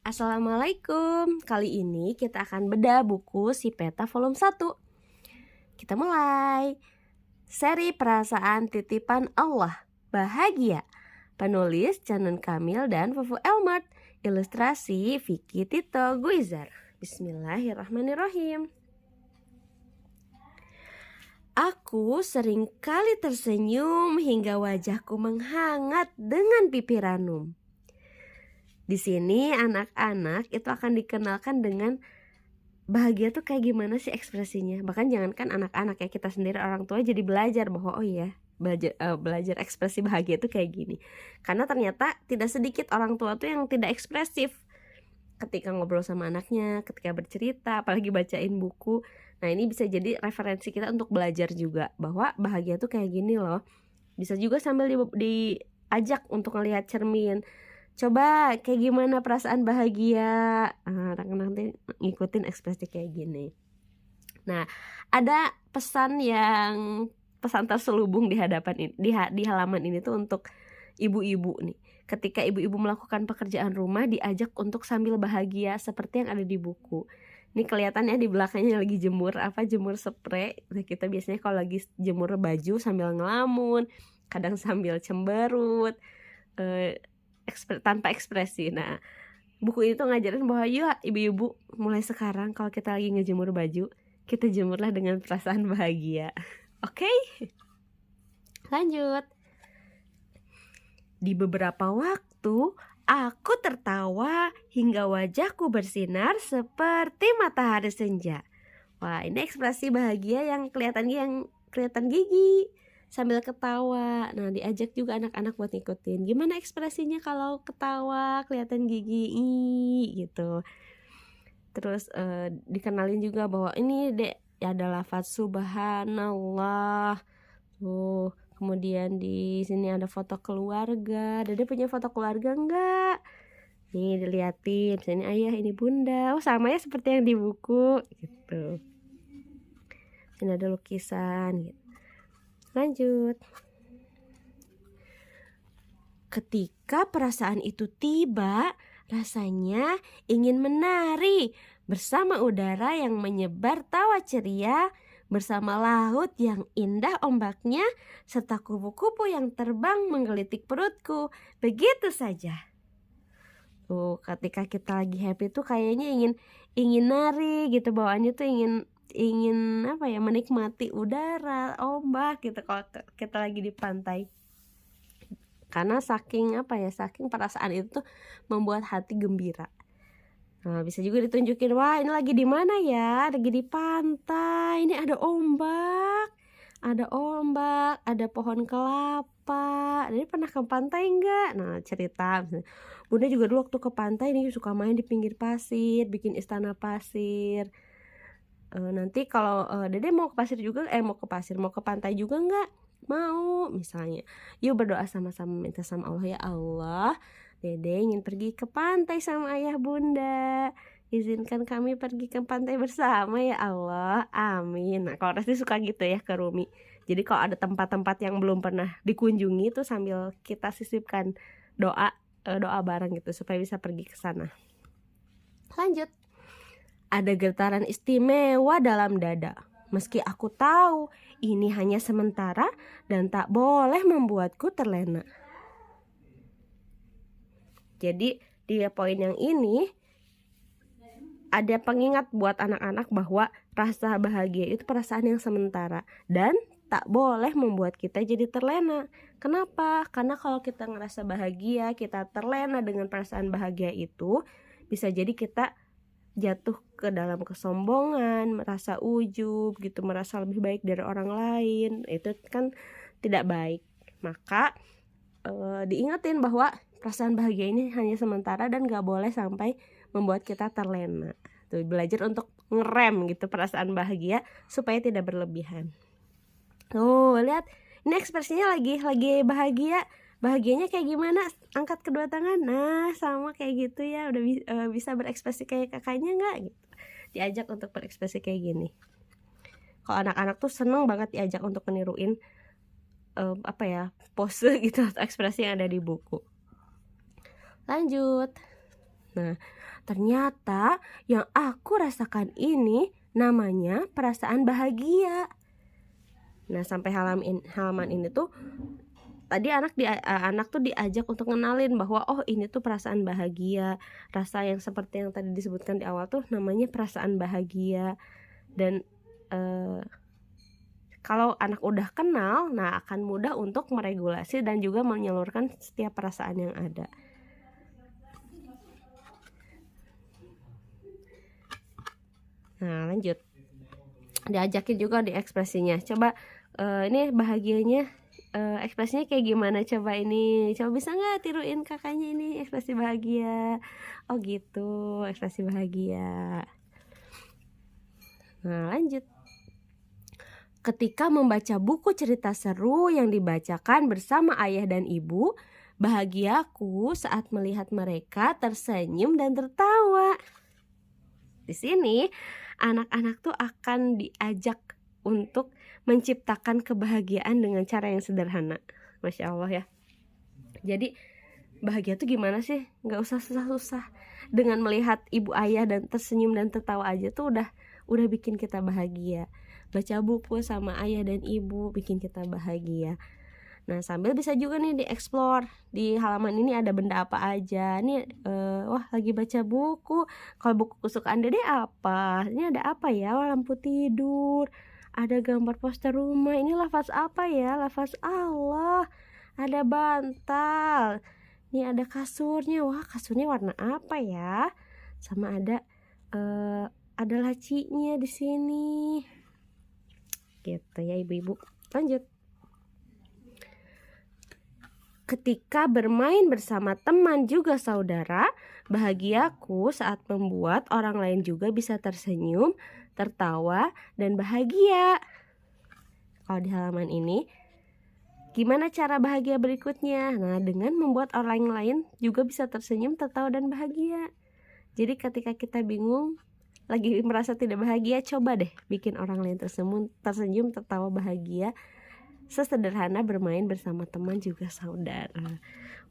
Assalamualaikum. Kali ini kita akan bedah buku Si Peta volume 1. Kita mulai. Seri Perasaan Titipan Allah, Bahagia. Penulis Canun Kamil dan Fufu Elmart. Ilustrasi Vicky Tito Guizar. Bismillahirrahmanirrahim. Aku sering kali tersenyum hingga wajahku menghangat dengan pipi ranum. Di sini anak-anak itu akan dikenalkan dengan bahagia tuh kayak gimana sih ekspresinya. Bahkan jangankan anak-anak ya, kita sendiri orang tua jadi belajar bahwa belajar ekspresi bahagia itu kayak gini. Karena ternyata tidak sedikit orang tua tuh yang tidak ekspresif ketika ngobrol sama anaknya, ketika bercerita, apalagi bacain buku. Nah, ini bisa jadi referensi kita untuk belajar juga bahwa bahagia tuh kayak gini loh. Bisa juga sambil diajak untuk ngelihat cermin. Coba kayak gimana perasaan bahagia. Nanti ngikutin ekspresi kayak gini. Nah, ada pesan terselubung di halaman ini tuh untuk ibu-ibu nih. Ketika ibu-ibu melakukan pekerjaan rumah, diajak untuk sambil bahagia seperti yang ada di buku. Ini kelihatannya di belakangnya lagi jemur spray. Nah, kita biasanya kalau lagi jemur baju sambil ngelamun, kadang sambil cemberut, tanpa ekspresi. Nah, buku itu ngajarin bahwa yuk ibu-ibu, mulai sekarang kalau kita lagi ngejemur baju, kita jemurlah dengan perasaan bahagia. Oke? Lanjut. Di beberapa waktu, aku tertawa hingga wajahku bersinar seperti matahari senja. Wah, ini ekspresi bahagia yang kelihatan gigi sambil ketawa. Nah, diajak juga anak-anak buat ngikutin. Gimana ekspresinya kalau ketawa, kelihatan gigi gitu. Terus dikenalin juga bahwa ini ada lafaz subhanallah. Tuh, kemudian di sini ada foto keluarga. Dede punya foto keluarga enggak? Nih diliatin. Sini ayah, ini bunda. Oh, sama ya seperti yang di buku gitu. Sini ada lukisan gitu. Lanjut. Ketika perasaan itu tiba, rasanya ingin menari bersama udara yang menyebar tawa ceria, bersama laut yang indah ombaknya, serta kupu-kupu yang terbang menggelitik perutku. Begitu saja. Tuh, ketika kita lagi happy tuh kayaknya ingin nari gitu, bawaannya tuh ingin menikmati udara, ombak gitu kalau kita lagi di pantai. Karena saking perasaan itu tuh membuat hati gembira. Nah, bisa juga ditunjukin, wah ini lagi di mana ya? Lagi di pantai. Ini ada ombak, ada pohon kelapa. Jadi pernah ke pantai enggak? Nah, cerita. Bunda juga dulu waktu ke pantai nih suka main di pinggir pasir, bikin istana pasir. Nanti kalau Dede mau ke pantai juga enggak? Mau, misalnya yuk berdoa sama-sama, minta sama Allah, ya Allah, Dede ingin pergi ke pantai sama ayah bunda, izinkan kami pergi ke pantai bersama ya Allah, amin. Nah, kalau Resti suka gitu ya ke Rumi. Jadi kalau ada tempat-tempat yang belum pernah dikunjungi tuh sambil kita sisipkan doa bareng gitu supaya bisa pergi ke sana. Lanjut. Ada getaran istimewa dalam dada. Meski aku tahu ini hanya sementara dan tak boleh membuatku terlena. Jadi di poin yang ini ada pengingat buat anak-anak bahwa rasa bahagia itu perasaan yang sementara dan tak boleh membuat kita jadi terlena. Kenapa? Karena kalau kita ngerasa bahagia, kita terlena dengan perasaan bahagia itu, bisa jadi kita jatuh ke dalam kesombongan, merasa ujub gitu, merasa lebih baik dari orang lain. Itu kan tidak baik. Maka diingetin bahwa perasaan bahagia ini hanya sementara dan gak boleh sampai membuat kita terlena. Tuh, belajar untuk ngerem gitu perasaan bahagia supaya tidak berlebihan. Tuh, lihat ini ekspresinya lagi bahagia. Bahagianya kayak gimana? Angkat kedua tangan. Nah, sama kayak gitu ya. Udah bisa berekspresi kayak kakaknya nggak? Gitu. Diajak untuk berekspresi kayak gini. Kalau anak-anak tuh seneng banget diajak untuk meniruin pose gitu atau ekspresi yang ada di buku. Lanjut. Nah, ternyata yang aku rasakan ini namanya perasaan bahagia. Nah, sampai halaman ini tuh tadi anak tuh diajak untuk ngenalin bahwa oh ini tuh perasaan bahagia. Rasa yang seperti yang tadi disebutkan di awal tuh namanya perasaan bahagia. Dan kalau anak udah kenal, nah akan mudah untuk meregulasi dan juga menyalurkan setiap perasaan yang ada. Nah, lanjut. Diajakin juga di ekspresinya. Coba ini bahagianya ekspresinya kayak gimana, coba bisa nggak tiruin kakaknya ini ekspresi bahagia. Oh gitu, ekspresi bahagia. Nah, lanjut. Ketika membaca buku cerita seru yang dibacakan bersama ayah dan ibu, bahagiaku saat melihat mereka tersenyum dan tertawa. Di sini anak-anak tuh akan diajak untuk menciptakan kebahagiaan dengan cara yang sederhana. Masya Allah ya. Jadi bahagia tuh gimana sih? Gak usah susah-susah. Dengan melihat ibu ayah dan tersenyum dan tertawa aja tuh udah bikin kita bahagia. Baca buku sama ayah dan ibu bikin kita bahagia. Nah, sambil bisa juga nih dieksplor. Di halaman ini ada benda apa aja. Nih wah lagi baca buku. Kalau buku kesukaan Dede apa? Ini ada apa ya? Lampu tidur. Ada gambar poster rumah. Ini lafaz apa ya? Lafaz Allah. Ada bantal. Ini ada kasurnya. Wah, kasurnya warna apa ya? Sama ada lacinya di sini. Gitu ya ibu-ibu. Lanjut. Ketika bermain bersama teman juga saudara, bahagiaku saat membuat orang lain juga bisa tersenyum, tertawa, dan bahagia. Kalau di halaman ini, gimana cara bahagia berikutnya? Nah, dengan membuat orang lain juga bisa tersenyum, tertawa, dan bahagia. Jadi ketika kita bingung, lagi merasa tidak bahagia, coba deh bikin orang lain tersenyum, tertawa, bahagia. Sesederhana bermain bersama teman juga saudara.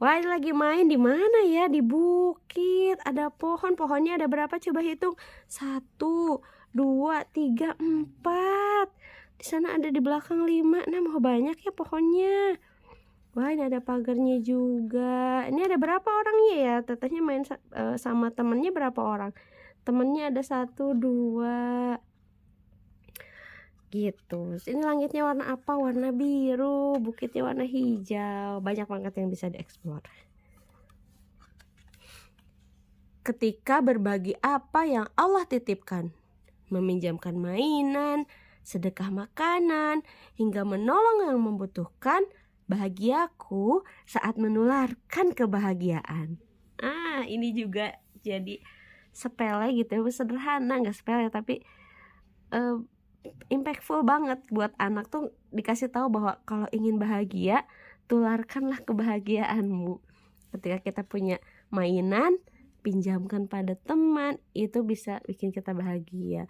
Wah, ini lagi main di mana ya? Di bukit. Ada pohonnya ada berapa? Coba hitung. 1, 2, 3, 4. Di sana ada di belakang 5, 6. Oh, banyak ya pohonnya. Wah, ini ada pagarnya juga. Ini ada berapa orangnya ya? Tetehnya main sama temennya berapa orang? Temennya ada 1, 2 gitu. Ini langitnya warna apa? Warna biru. Bukitnya warna hijau. Banyak banget yang bisa dieksplor. Ketika berbagi apa yang Allah titipkan, meminjamkan mainan, sedekah makanan, hingga menolong yang membutuhkan, bahagiaku saat menularkan kebahagiaan. Ini juga jadi sepele gitu ya, sederhana, nggak sepele tapi impactful banget buat anak tuh dikasih tahu bahwa kalau ingin bahagia, tularkanlah kebahagiaanmu. Ketika kita punya mainan, pinjamkan pada teman, itu bisa bikin kita bahagia.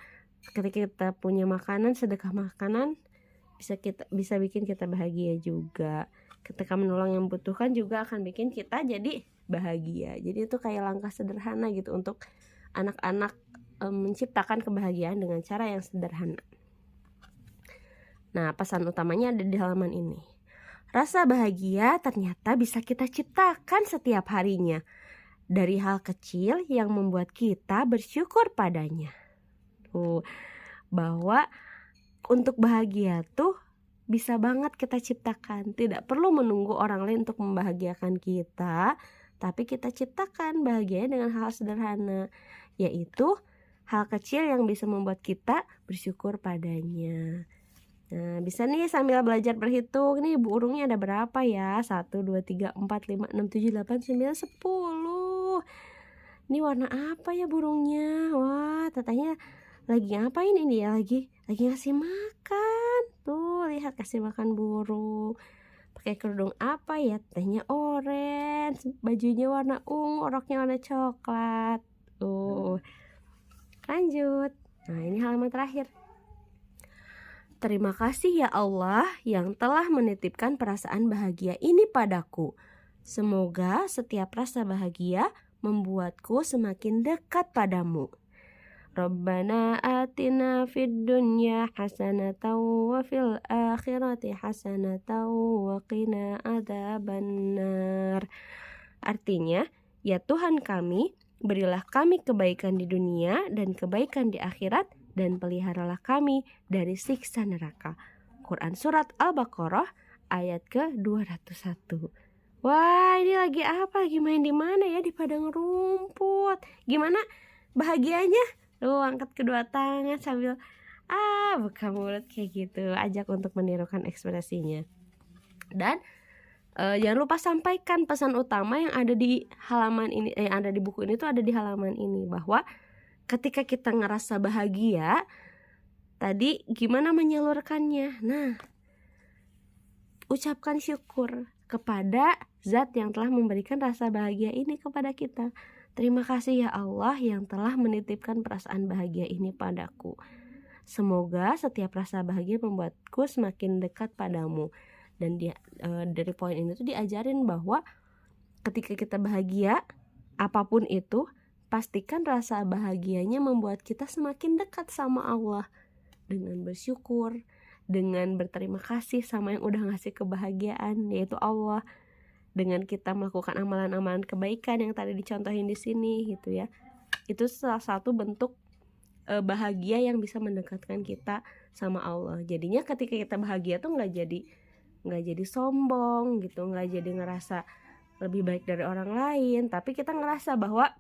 Ketika kita punya makanan, sedekah makanan, bisa bikin kita bahagia juga. Ketika menolong yang membutuhkan juga akan bikin kita jadi bahagia. Jadi itu kayak langkah sederhana gitu untuk anak-anak menciptakan kebahagiaan dengan cara yang sederhana. Nah, pesan utamanya ada di halaman ini. Rasa bahagia ternyata bisa kita ciptakan setiap harinya dari hal kecil yang membuat kita bersyukur padanya. Bahwa untuk bahagia tuh bisa banget kita ciptakan. Tidak perlu menunggu orang lain untuk membahagiakan kita, tapi kita ciptakan bahagianya dengan hal sederhana, yaitu hal kecil yang bisa membuat kita bersyukur padanya. Nah, bisa nih sambil belajar berhitung. Nih burungnya ada berapa ya? 1, 2, 3, 4, 5, 6, 7, 8, 9, 10. Ini warna apa ya burungnya? Wah, tetehnya lagi ngapain ini ya? Lagi ngasih makan. Tuh, lihat kasih makan burung. Pakai kerudung apa ya? Tetehnya orange, bajunya warna ungu, roknya warna coklat. Lanjut. Nah, ini halaman terakhir. Terima kasih ya Allah yang telah menitipkan perasaan bahagia ini padaku. Semoga setiap rasa bahagia membuatku semakin dekat padamu. Rabbana atina fid dunya hasanatan wa fil akhirati hasanatan wa qina adzabannar. Artinya, ya Tuhan kami, berilah kami kebaikan di dunia dan kebaikan di akhirat, dan peliharalah kami dari siksa neraka. Quran Surat Al-Baqarah ayat ke-201. Wah, ini lagi apa? Lagi main di mana ya? Di padang rumput. Gimana bahagianya? Lu angkat kedua tangan sambil buka mulut kayak gitu. Ajak untuk menirukan ekspresinya. Dan jangan lupa sampaikan pesan utama yang ada di halaman ini, yang ada di buku ini tuh ada di halaman ini, bahwa ketika kita ngerasa bahagia, tadi gimana menyalurkannya? Nah, ucapkan syukur kepada Zat yang telah memberikan rasa bahagia ini kepada kita. Terima kasih ya Allah yang telah menitipkan perasaan bahagia ini padaku. Semoga setiap rasa bahagia membuatku semakin dekat padamu. Dan dari poin ini tuh diajarin bahwa ketika kita bahagia, apapun itu, pastikan rasa bahagianya membuat kita semakin dekat sama Allah. Dengan bersyukur, dengan berterima kasih sama yang udah ngasih kebahagiaan, yaitu Allah. Dengan kita melakukan amalan-amalan kebaikan yang tadi dicontohin di sini gitu ya. Itu salah satu bentuk bahagia yang bisa mendekatkan kita sama Allah. Jadinya ketika kita bahagia tuh nggak jadi sombong gitu, nggak jadi ngerasa lebih baik dari orang lain, tapi kita ngerasa bahwa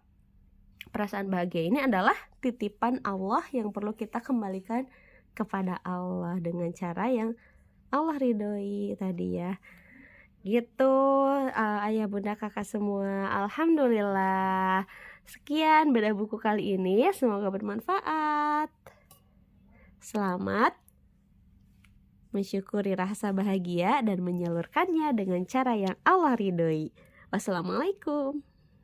perasaan bahagia ini adalah titipan Allah yang perlu kita kembalikan kepada Allah dengan cara yang Allah ridhoi tadi ya. Gitu ayah bunda kakak semua, alhamdulillah. Sekian bedah buku kali ini, semoga bermanfaat. Selamat mensyukuri rasa bahagia dan menyalurkannya dengan cara yang Allah ridhoi. Wassalamualaikum.